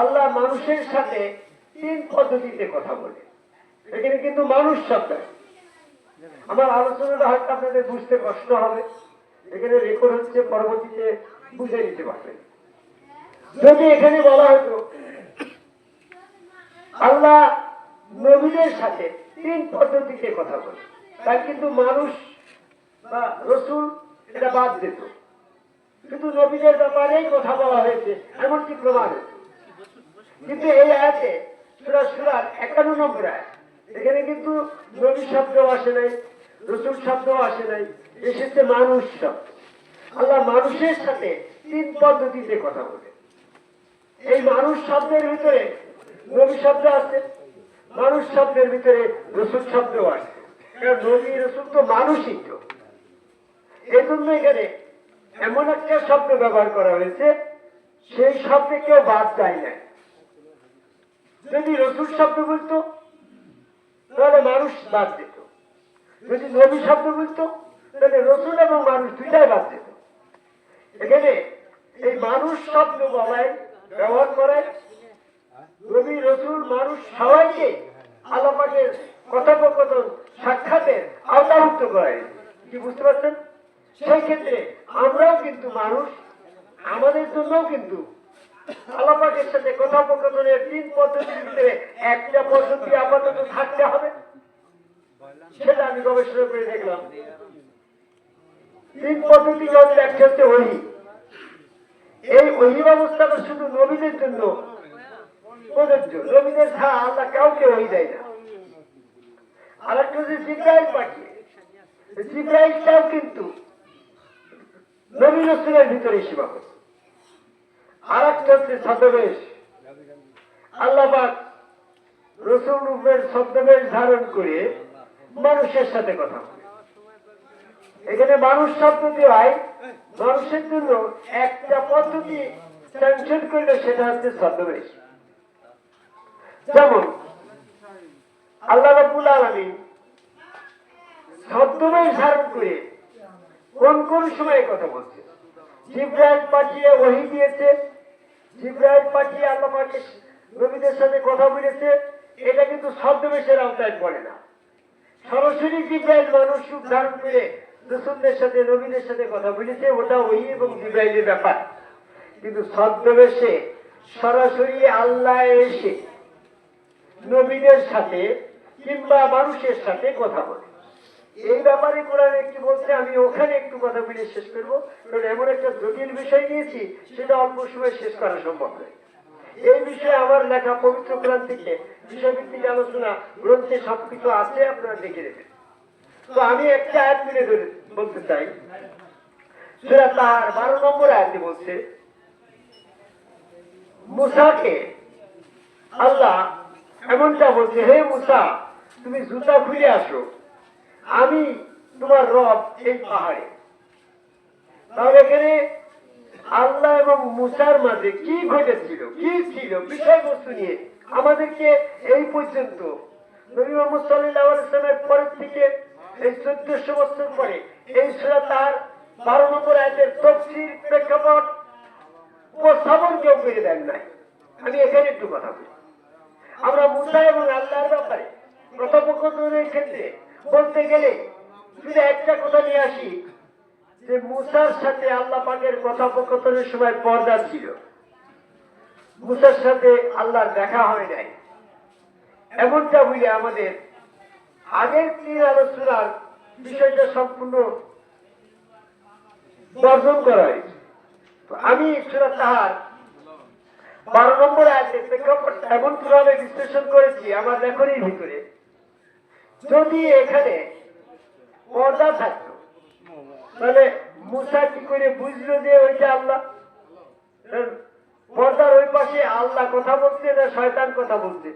আল্লাহ মানুষের সাথে তিন পদ্ধতিতে কথা বলে। এখানে কিন্তু মানুষ শব্দ, আমার আলোচনাটা হয়তো আপনাদের বুঝতে কষ্ট হবে, এখানে রেকর্ড হচ্ছে, পরবর্তীতে বুঝে নিতে পারবেন। যদি এখানে বলা হতো আল্লাহ নবীদের সাথে তিন পদ্ধতিতে কথা বলে, তাই কিন্তু মানুষ বা রসুল এটা বাদ দিত, শুধু নবীদের ব্যাপারেই কথা বলা হয়েছে এমনকি প্রমাণ হতো। কিন্তু এই আয়াতে সূরার 51 নম্বর আয়াত, এখানে কিন্তু নবী শব্দ আসে নাই, রসুল শব্দ আসে নাই, এসেছে মানুষ শব্দ। আল্লাহ মানুষের সাথে তিন পদ্ধতিতে কথা বলে। এই মানুষ শব্দের ভিতরে নবী শব্দ আছে, মানুষ শব্দের ভিতরে রসুল শব্দ আছে, কারণ নবী রসুল তো মানুষই। তো এই জন্য এখানে এমন একটা শব্দ ব্যবহার করা হয়েছে, সেই শব্দে কেউ বাদ যায় না। যদি রসুল শব্দ বলতো তাহলে মানুষ বাদ যেত, যদি নবী শব্দ বলতো তাহলে রসুল এবং মানুষ দুইটাই বাদ যেত। এখানে এই মানুষ শব্দ বলায় ব্যবহার করে নবী রসুল মানুষ সবাইকে আল্লাহ পাকের কথোপকথন সাক্ষাতের আওতাভুক্ত করায়। কি বুঝতে পারছেন? সেই ক্ষেত্রে আমরাও কিন্তু মানুষ, আমাদের জন্যও কিন্তু আল্লাহ পাকের সাথে কথোপকথনের তিন পদ্ধতির ভিতরে একটা পদ্ধতি আপাতত থাকতে হবে। সেটা আমি গবেষণা করে দেখলাম। তিন পদ্ধতি জন্য একটা হচ্ছে ওহী। এই ওহী ব্যবস্থাটা শুধু নবীদের জন্য প্রযোজ্য, নবীদের ছাড়া আল্লাহ কাউকে ওহী দেয় না। আর একটা হচ্ছে জিবরাইল পাঠিয়ে, জিবরাইলটাও কিন্তু নবী রাসূলের ভিতরে সীমাবদ্ধ। আর একটা হচ্ছে ছদ্মবেশ, আল্লাহ পাক রাসূল রূপের ছদ্মবেশ ধারণ করে মানুষের সাথে কথা বলে। এখানে মানুষ শব্দ দেওয়ায় মানুষের জন্য একটা পদ্ধতি স্যাংশন করলে সেটা হচ্ছে ছদ্মবেশ। যেমন আল্লাহ রাব্বুল আলামিন ছদ্মবেশ ধারণ করে কোন কোন সময়ে কথা বলছে। জিবরাইল পাঠিয়ে ওহী দিয়েছে, জিবরাইল পাঠিয়ে আল্লাহ পাকের নবীদের সাথে কথা বলেছে, এটা কিন্তু ছদ্মবেশের আওতায় পড়ে না। সরাসরি জিবরাইল মানুষ রূপ ধারণ করে রাসূলদের সাথে নবীদের সাথে কথা বলেছে, ওটা ওহী এবং জিবরাইলের ব্যাপার। কিন্তু ছদ্মবেশে সরাসরি আল্লাহ এসে নবীদের সাথে কিংবা মানুষের সাথে কথা বলে, এই ব্যাপারে কোরআন কি বলছে আমি ওখানে একটু কথা বলে শেষ করবো, কারণ এমন একটা জটিল বিষয় নিয়েছি সেটা অল্প সময় শেষ করা সম্ভব নয়। এই বিষয়ে আমার লেখা পবিত্র কোরআন থেকে বিষয়ভিত্তিক আলোচনা গ্রন্থে সবকিছু আছে, আপনারা দেখে নেবেন। তো আমি একটা আয়াত তুলে ধরে বলতে চাই। সূরা তাহার 12 নম্বর আয়াতে বলছে, মুসাকে আল্লাহ এমনটা বলছে, হে মুসা তুমি জুতা খুলে আসো, আমি তোমার রব এই পাহাড়ে। তাহলে এখানে আল্লাহ এবং মুসার মাঝে কি ঘটেছিল, কি ছিল বিষয়বস্তু নিয়ে আমাদেরকে এই পর্যন্ত নবী মুহাম্মদ সাল্লাল্লাহু আলাইহি ওয়াসাল্লামের পরের থেকে এই 1400 বছর পরে এই সূরা তার 12 নম্বর আয়াতের তাফসীর প্রেক্ষাপট উপস্থাপন কেউ করে দেন নাই। আমি এখানে একটু কথা বলি। আমরা মুসা এবং আল্লাহর ব্যাপারে কথোপকথনের ক্ষেত্রে বলতে গেলে শুধু একটা কথা নিয়ে আসি, যে মুসার সাথে আল্লাহ পাকের কথোপকথনের সময় পর্দা ছিল, মুসার সাথে আল্লাহর দেখা হয় নাই, এমনটা বলে আমাদের আগের তিন আলোচনার বিষয়টা সম্পূর্ণ বর্জন করা হয়েছে। আমি সূরা তাহার 12 নম্বর আয়াতের প্রেক্ষাপটটা এমন কিভাবে বিশ্লেষণ করেছি আমার লেখনের ভিতরে, যদি এখানে পর্দা থাকতো তাহলে মুসা কি করে বুঝলো যে ওইটা আল্লাহ? পর্দার ওই পাশে আল্লাহ কথা বলছে না শয়তান কথা বলছে?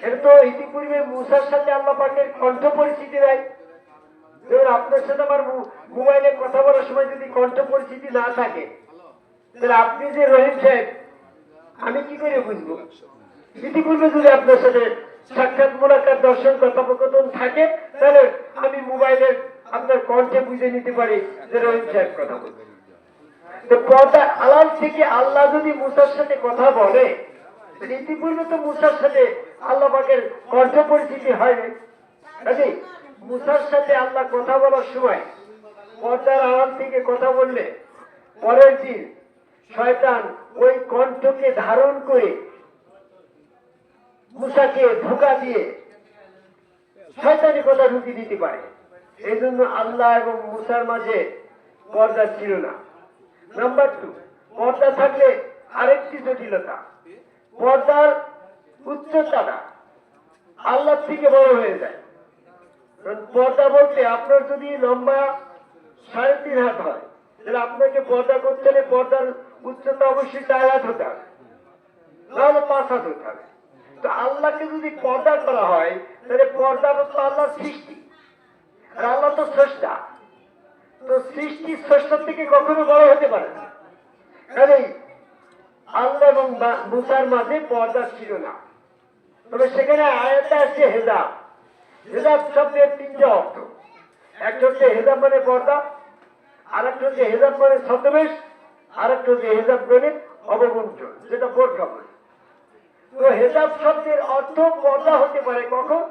এটা তো ইতিপূর্বে মুসার সাথে আল্লাহ পাকের কণ্ঠ পরিচিতি নাই। যেমন আপনার সাথে আমার মোবাইলে কথা বলার সময় যদি কণ্ঠ পরিচিতি না থাকে, তাহলে আপনি যে রহিম সাহেব আমি কি করে বুঝবো? ইতিপূর্বে যদি আপনার সাথে সাক্ষাৎ মোলাকাত দর্শন কথোপকথন থাকে, তাহলে আমি মোবাইলের আপনার কণ্ঠে বুঝে নিতে পারি যে রহিম সাহেব কথা বলছে। তো পর্দার আড়াল থেকে আল্লাহ যদি মুসার সাথে কথা বলে, ইতিপূর্বে তো মুসার সাথে আল্লাহ পাকের কণ্ঠ পরিচিতি হয়নি। কাজে মুসার সাথে আল্লাহ কথা বলার সময় পর্দার আড়াল থেকে কথা বললে পরের দিন শয়তান ওই কণ্ঠকে ধারণ করে মুসাকে ধোঁকা দিয়ে শয়তানি কথা ঢুকিয়ে দিতে পারে। এই জন্য আল্লাহ এবং মুসার মাঝে পর্দা ছিল না। নাম্বার 2, পর্দা থাকলে আরেকটি জটিলতা, পর্দার উচ্চতাটা আল্লাহ থেকে বড় হয়ে যায়। পর্দা বলতে আপনার যদি লম্বা 3.5 হাত হয়, তাহলে আপনাকে পর্দা করতে হলে পর্দার উচ্চতা অবশ্যই 4 হাত হতে হবে, নাহলে 5 হাত হতে হবে। তো আল্লাহকে যদি পর্দা করা হয়, তাহলে পর্দাটা তো আল্লাহর সৃষ্টি, আর আল্লাহ তো স্রষ্টা। তো সৃষ্টি স্রষ্টার থেকে কখনো বড় হতে পারে না। কাজেই আল্লাহ এবং মুসার মাঝে পর্দা ছিল না। তবে সেখানে আয়াতে আছে হেজাব। হেজাব শব্দের 3টা অর্থ। একটা হচ্ছে হেজাব মানে পর্দা, আর একটা হচ্ছে হেজাব মানে ছদ্মবেশ, আর একটা হচ্ছে হেজাব মানে অবগুঞ্চন, যেটা বোরকা বলে। তো হেজাব শব্দের অর্থ পর্দা হতে পারে কখন?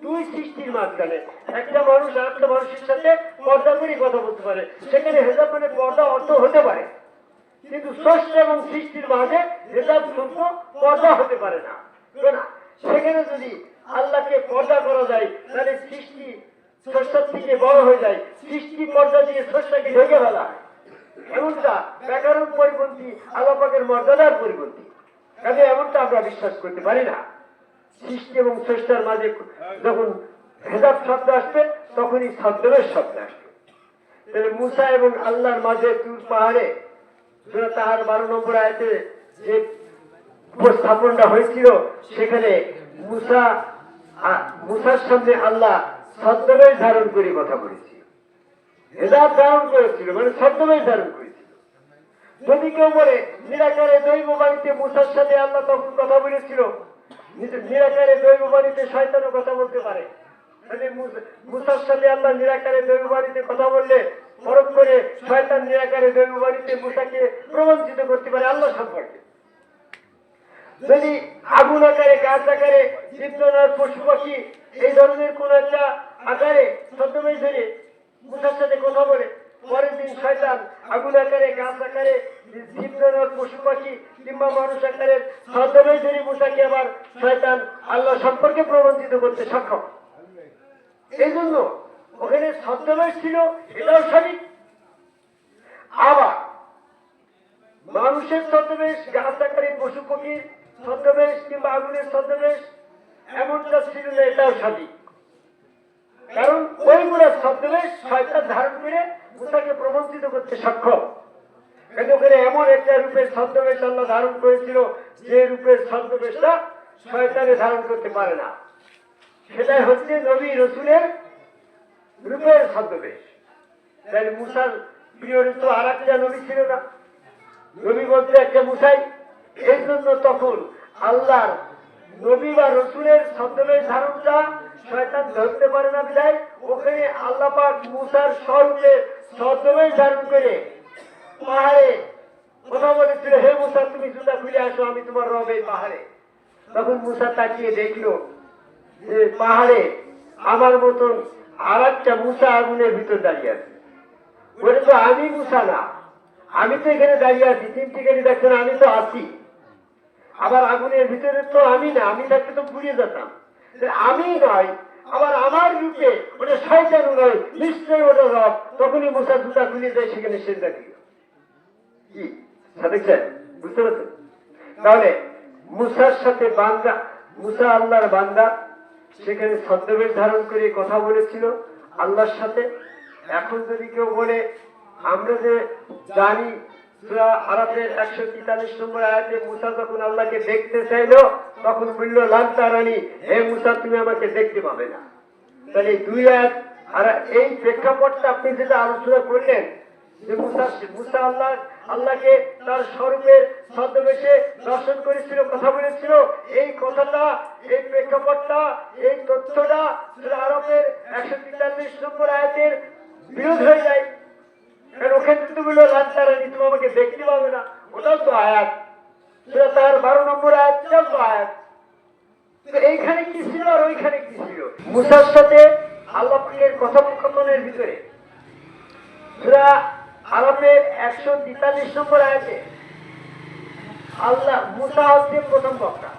2 সৃষ্টির মাঝখানে একটা মানুষ আরেকটা মানুষের সাথে পর্দা করে কথা বলতে পারে, সেখানে হেজাব মানে পর্দা অর্থ হতে পারে। কিন্তু স্রষ্টা এবং সৃষ্টির মাঝে হেজাব শব্দ পর্দা হতে পারে না। সেখানে যদি আল্লাহকে পর্দা করা যায়, তাহলে সৃষ্টি স্রষ্টার থেকে বড় হয়ে যায়, সৃষ্টি পর্দা দিয়ে স্রষ্টাকে ঢেকে ফেলা হয়। এমনটা ব্যাকরণ পরিপন্থী, আল্লাহ পাকের মর্যাদার পরিপন্থী। কাজে এমনটা আমরা বিশ্বাস করতে পারি না। সৃষ্টি এবং স্রষ্টার মাঝে যখন হেজাব শব্দ আসবে, তখনই ছদ্মবেশ শব্দ আসবে। তাহলে মুসা এবং আল্লাহর মাঝে তুর পাহাড়ে সূরা তাহার 12 নম্বর আয়াতে যে উপস্থাপনটা হয়েছিল, সেখানে মুসার সামনে আল্লাহ ছদ্মবেশ ধারণ করে কথা বলেছিল, হেজাব ধারণ করেছিল, মানে ছদ্মবেশ ধারণ করেছিল। যদি কেউ বলে নিরাকারে দৈব বাণীতে মুসার সাথে আল্লাহ তখন কথা বলেছিল, নিরাকারে দৈব বাণীতে শয়তানও কথা বলতে পারে। মুসার সাথে আল্লাহ নিরাকারে দৈব বাণীতে কথা বললে পরখ করে শয়তান নিরাকারে দৈব বাণীতে মুসাকে প্রবঞ্চিত করতে পারে আল্লাহ সম্পর্কে। যদি আগুন আকারে, গাছ আকারে, জীবজনার, পশু পাখি এই ধরনের কোন একটা আকারে ছদ্মবেশ ধরে মুসার সাথে কথা বলে, পরের দিন শয়তান আগুন আকারে, গাছ আকারে, জীবজনার, পশু পাখি কিংবা মানুষ আকারে ছদ্মবেশ ধরে মুসাকে আবার শয়তান আল্লাহ সম্পর্কে প্রবঞ্চিত করতে সক্ষম। এই জন্য ওখানে ছদ্মবেশ ছিল, এটাও সঠিক। আবার মানুষের ছদ্মবেশ, গাছ আকারে, পশু পাখির ছদ্মবেশ কিংবা আগুনের ছদ্মবেশ এমনটা ছিল না, এটাও সঠিক। কারণ ওইগুলো ছদ্মবেশ শয়তান ধারণ করে মুসাকে প্রবঞ্চিত করতে সক্ষম। কিন্তু করে এমন একটা রূপের ছদ্মবেশ আল্লাহ ধারণ করেছিল, যে রূপের ছদ্মবেশটা শয়তানে ধারণ করতে পারে না। সেটাই হচ্ছে নবী রসুলের রূপের ছদ্মবেশ। তাই মুসার প্রিয় তো আর একটা নবী ছিল না, নবী বলতে একটা মুসাই। এই জন্য তখন আল্লাহর নবী বা রসুলের ছদ্মবেশ ধারণটা শয়তান ধরতে পারে না বিধায় ওখানে আল্লাহ পাক মুসার স্বরূপে ছদ্মবেশ ধারণ করে পাহাড়ে কথা বলেছিল, হে মুসা তুমি জুতা খুলে আসো, আমি তোমার রব এই পাহাড়ে। তখন মুসা তাকিয়ে দেখলো যে পাহাড়ে আমার মতন আর একটা মুসা আগুনের ভিতর দাঁড়িয়ে আছে। বলে তো আমি মুসা না, আমি তো এখানে দাঁড়িয়ে আছি, 3টি গাড়ি দেখছেন, আমি তো আছি। আবার আগুনের ভিতরে তো আমি না, আমি থাকতে তো পুড়িয়ে যেতাম। আমি নয়, আবার আমার রূপে ওটা শয়তান নয়, নিশ্চয়ই ওটা রব। তখনই মুসা জুতা খুলে যায়, সেখানে সেজদা দিল। কি দেখছেন, বুঝতে পারছেন? তাহলে মুসার সাথে বান্দা, মুসা আল্লাহর বান্দা, সেখানে ছদ্মবেশ ধারণ করে কথা বলেছিল আল্লাহর সাথে। এখন যদি কেউ বলে, আমরা যে জানি সূরা আরাফের 143 নম্বর আয়াতে মুসা যখন আল্লাহকে দেখতে চাইলো, তখন বলল লান তারানি, হে মুসা তুমি আমাকে দেখতে পাবে না। তাহলে 2 আয়াত আর এই প্রেক্ষাপটটা আপনি যেটা আলোচনা করলেন যে মুসা আল্লাহকে তার স্বরূপে ছদ্মবেশে দর্শন করেছিল, কথা বলেছিল, এই কথাটা, এই প্রেক্ষাপটটা, এই তথ্যটা সূরা আরাফের 143 নম্বর আয়াতের বিরোধ হয়ে যায়। কারণ ওখানে তো বললো লাঞ্চারানি, তুমি আমাকে দেখতে পাবে না, ওটাও তো আয়াত। সেটা তার 12 নম্বর আয়াতটাও তো আয়াত। তো এইখানে কি ছিল আর ওইখানে কি ছিল? মুসার সাথে আল্লাহ পাকের কথোপকথনের ভিতরে সূরা আরাফের 143 নম্বর আয়াতে আল্লাহ, মুসা হচ্ছে প্রথম বক্তা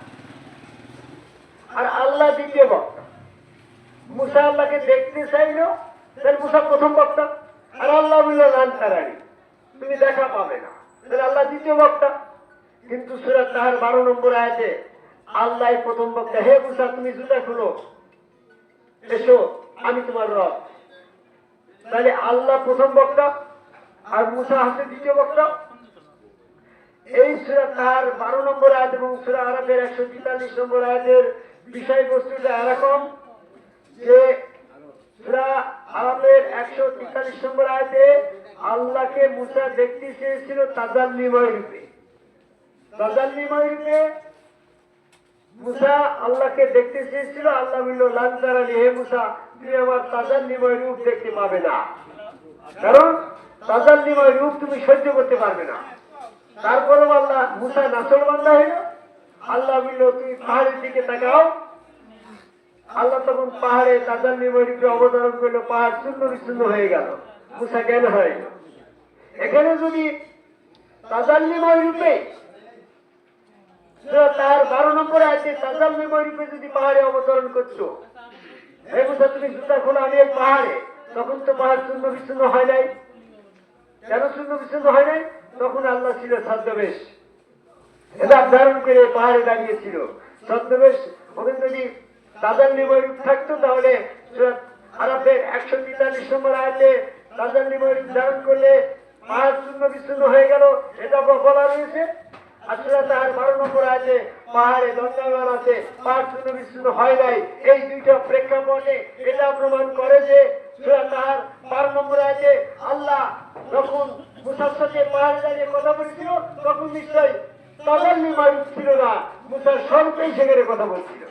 আর আল্লাহ দ্বিতীয় বক্তা। মুসা আল্লাহকে দেখতে চাইলো, তাহলে মুসা প্রথম বক্তা, আর আল্লাহ বলল লাঞ্চারানি, তুমি দেখা পাবে না, তাহলে আল্লাহ দ্বিতীয় বক্তা। কিন্তু সূরা তাহার 12 নম্বর আয়াতে আল্লাহ প্রথম বক্তা। হে মুসা, তুমি জুতা খুলো, এসো, আমি তোমার রব। তাহলে আল্লাহ প্রথম বক্তা আর মুসা হচ্ছে দ্বিতীয় বক্তা। এই সূরা তাহার 12 নম্বর আয়াত এবং সূরা আরাফের 143 নম্বর আয়াতের বিষয়বস্তুটা এরকম যে সূরা আরাফের 143 নম্বর আয়াতে আল্লাহকে মুসা দেখতে চেয়েছিল তাজাল্লিময় রূপে। তাজাল্লিময় রূপে মুসা আল্লাহকে দেখতে চেয়েছিল। আল্লাহ বলল লাঞ্চারানি, হে মুসা, তুমি আমার তাজাল্লিময় রূপ দেখতে পাবে না, কারণ তাজাল্লিময় রূপ তুমি সহ্য করতে পারবে না। তারপরেও আল্লাহ, মুসা নাসলবান্দা হইল। আল্লাহ বলল তুমি পাহাড়ের দিকে তাকাও। আল্লাহ তখন পাহাড়ে তাজাল্লিময় রূপে অবতরণ করলো, পাহাড় শূন্য বিচ্ছিন্ন হয়ে গেল, মুসা জ্ঞান হয়ে গেল। এখানে যদি তাজাল্লিময় রূপে তার 12 নম্বর আছে, তাজাল্লিময় রূপে যদি পাহাড়ে অবতরণ করছো, হে মুসা তুমি জুতা খোলা, আমি এই পাহাড়ে, তখন তো পাহাড় শূন্য বিচ্ছিন্ন হয় নাই। কেন শূন্য বিচ্ছিন্ন হয় নাই? তখন আল্লাহ ছিল ছদ্মবেশ, এটা ধারণ করে পাহাড়ে দাঁড়িয়েছিল ছদ্মবেশ। ওদের যদি তাজাল্লিময় রূপ থাকতো তাহলে সূরা আরাফের 143 নম্বর আয়াতে তাজাল্লিময় রূপ ধারণ করলে পাহাড় শূন্য বিচ্ছিন্ন হয়ে গেল, এটা বলা রয়েছে। আর সূরা তাহার 12 নম্বর আয়াতে পাহাড়ে দণ্ডায়মান আছে, পাহাড় শূন্য বিচ্ছিন্ন হয় নাই। এই দুইটা প্রেক্ষাপটে এটা প্রমাণ করে যে সূরা তাহার 12 নম্বর আয়াতে আল্লাহ যখন মুসার সাথে পাহাড়ে দাঁড়িয়ে কথা বলেছিল তখন নিশ্চয়ই তাজাল্লিময় রূপ ছিল না, মুসার স্বরূপেই সেখানে কথা বলছিল।